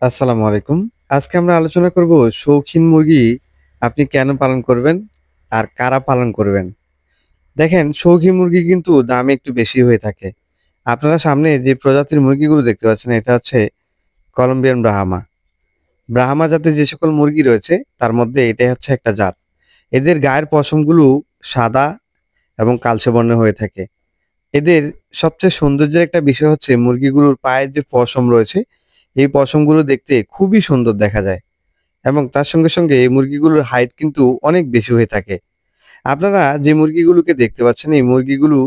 আসসালামু আলাইকুম। আজকে আমরা আলোচনা করব শৌখিন মুরগি আপনি কেন পালন করবেন আর কারা পালন করবেন। দেখেন, শৌখিন মুরগি কিন্তু দামে একটু বেশি হয়ে থাকে। আপনারা সামনে যে প্রজাতির মুরগিগুলো দেখতে পাচ্ছেন এটা হচ্ছে কলম্বিয়ান ব্রাহ্মা। ব্রাহ্মা জাতের যে সকল মুরগি রয়েছে তার মধ্যে এটাই হচ্ছে একটা জাত। এদের গায়ের পশমগুলো সাদা এবং কালচে বর্ণের হয়ে থাকে। এদের সবচেয়ে সৌন্দর্যের একটা বিষয় হচ্ছে মুরগিগুলোর পায়ের যে পশম রয়েছে, এই পশমগুলো দেখতে খুবই সুন্দর দেখা যায়। এবং তার সঙ্গে এই মুরগিগুলোর হাইট কিন্তু অনেক বেশি হয়ে থাকে। আপনারা যে মুরগিগুলোকে দেখতে পাচ্ছেন, এই মুরগিগুলো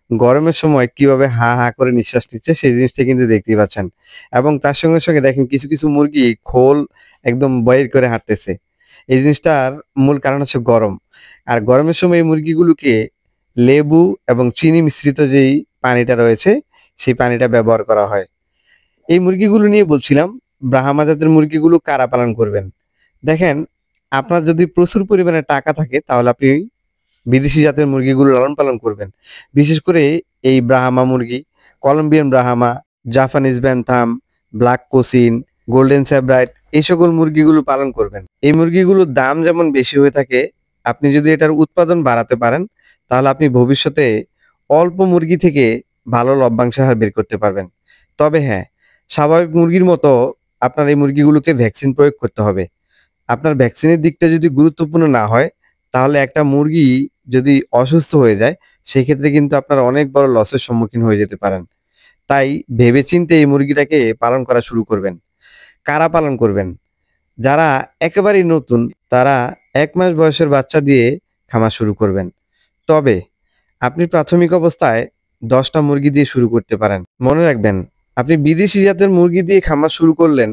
গরমের সময় কিভাবে হা, হা করে নিঃশ্বাস নিচ্ছে সেই জিনিসটা কিন্তু দেখতেই পাচ্ছেন। এবং তার সঙ্গে দেখেন কিছু মুরগি খোল একদম বাইর করে হাঁটতেছে। এই জিনিসটার মূল কারণ হচ্ছে গরম। আর গরমের সময় এই মুরগিগুলোকে লেবু এবং চিনি মিশ্রিত যেই পানিটা রয়েছে, সেই পানিটা ব্যবহার করা হয়। এই মুরগিগুলো নিয়ে বলছিলাম, ব্রাহ্মা জাতের মুরগিগুলো কারা পালন করবেন? দেখেন, আপনার যদি প্রচুর পরিমাণে টাকা থাকে তাহলে আপনি বিদেশি জাতের মুরগিগুলো লালন পালন করবেন। বিশেষ করে এই ব্রাহ্মা মুরগি, Columbian Brahma, Japanese bantam, black Cochin, golden Sebright এই সকল মুরগিগুলো পালন করবেন। এই মুরগিগুলোর দাম যেমন বেশি হয়ে থাকে, আপনি যদি এটার উৎপাদন বাড়াতে পারেন তাহলে আপনি ভবিষ্যতে অল্প মুরগি থেকে ভালো লভ্যাংশের হার বের করতে পারবেন। তবে হ্যাঁ, স্বাভাবিক মুরগির মতো আপনার এই মুরগিগুলোকে ভ্যাকসিন প্রয়োগ করতে হবে। আপনার ভ্যাকসিনের দিকটা যদি গুরুত্বপূর্ণ না হয়, তাহলে একটা মুরগি যদি অসুস্থ হয়ে যায়, সেক্ষেত্রে কিন্তু আপনার অনেক বড় লসের সম্মুখীন হয়ে যেতে পারেন। তাই ভেবেচিন্তে এই মুরগিটাকে পালন করা শুরু করবেন। কারা পালন করবেন? যারা একেবারেই নতুন, তারা ১ মাস বয়সের বাচ্চা দিয়ে খামার শুরু করবেন। তবে আপনি প্রাথমিক অবস্থায় ১০ টা মুরগি দিয়ে শুরু করতে পারেন। মনে রাখবেন, আপনি বিদেশি জাতের মুরগি দিয়ে খামার শুরু করলেন,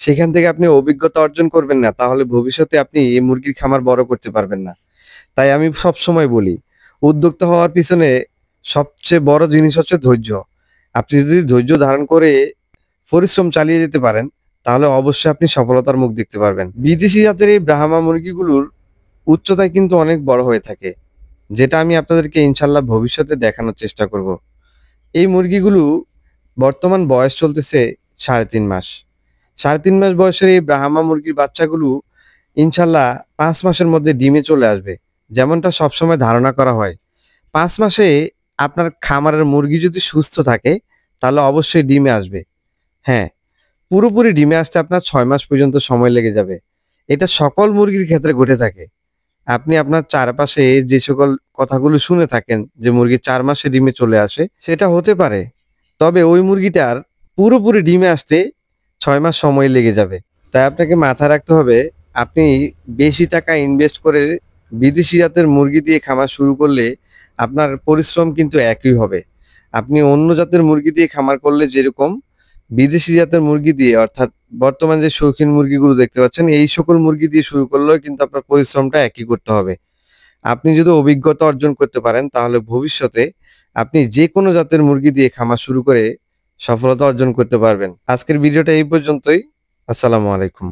সেখান থেকে আপনি অভিজ্ঞতা অর্জন করবেন না, তাহলে ভবিষ্যতে আপনি এই মুরগির খামার বড় করতে পারবেন না। তাই আমি সবসময় বলি, উদ্যোক্তা হওয়ার পিছনে সবচেয়ে বড় জিনিস হচ্ছে ধৈর্য। আপনি যদি ধৈর্য ধারণ করে পরিশ্রম চালিয়ে যেতে পারেন, তাহলে অবশ্যই আপনি সফলতার মুখ দেখতে পারবেন। বিদেশি জাতের এই ব্রাহ্মা মুরগিগুলোর উচ্চতায় কিন্তু অনেক বড় হয়ে থাকে, যেটা আমি আপনাদেরকে ইনশাল্লাহ ভবিষ্যতে দেখানোর চেষ্টা করব। এই মুরগিগুলো বর্তমান বয়স চলতেছে ৩.৫ মাস। ৩.৫ মাস বয়সের এই ব্রাহ্মা মুরগির বাচ্চাগুলো ইনশাল্লাহ ৫ মাসের মধ্যে ডিমে চলে আসবে। যেমনটা সবসময় ধারণা করা হয়। ৫ মাসে আপনার খামারের মুরগি যদি সুস্থ থাকে, তাহলে অবশ্যই ডিমে আসবে। হ্যাঁ, পুরোপুরি ডিমে আসতে আপনার ৬ মাস পর্যন্ত সময় লেগে যাবে। এটা সকল মুরগির ক্ষেত্রে ঘটে থাকে। আপনি আপনার চারপাশে যে সকল কথাগুলো শুনে থাকেন যে মুরগি ৪ মাসে ডিমে চলে আসে, সেটা হতে পারে। তবে ওই মুরগিটার পুরোপুরি ডিমে আসতে ৬ মাস সময় লেগে যাবে। তাই আপনাকে মাথায় রাখতে হবে, আপনি বেশি টাকা ইনভেস্ট করে বিদেশি জাতের মুরগি দিয়ে খামার শুরু করলে আপনার পরিশ্রম কিন্তু একই হবে। আপনি অন্য জাতের মুরগি দিয়ে খামার করলে যেরকম, বিদেশি জাতের মুরগি দিয়ে অর্থাৎ বর্তমান যে শৌখিন মুরগিগুলো দেখতে পাচ্ছেন, এই সকল মুরগি দিয়ে শুরু করলেও কিন্তু আপনার পরিশ্রমটা একই করতে হবে। আপনি যদি অভিজ্ঞতা অর্জন করতে পারেন তাহলে ভবিষ্যতে আপনি যেকোনো জাতের মুরগি দিয়ে খামার শুরু করে সফলতা অর্জন করতে পারবেন। আজকের ভিডিওটা এই পর্যন্তই। আসসালামু আলাইকুম।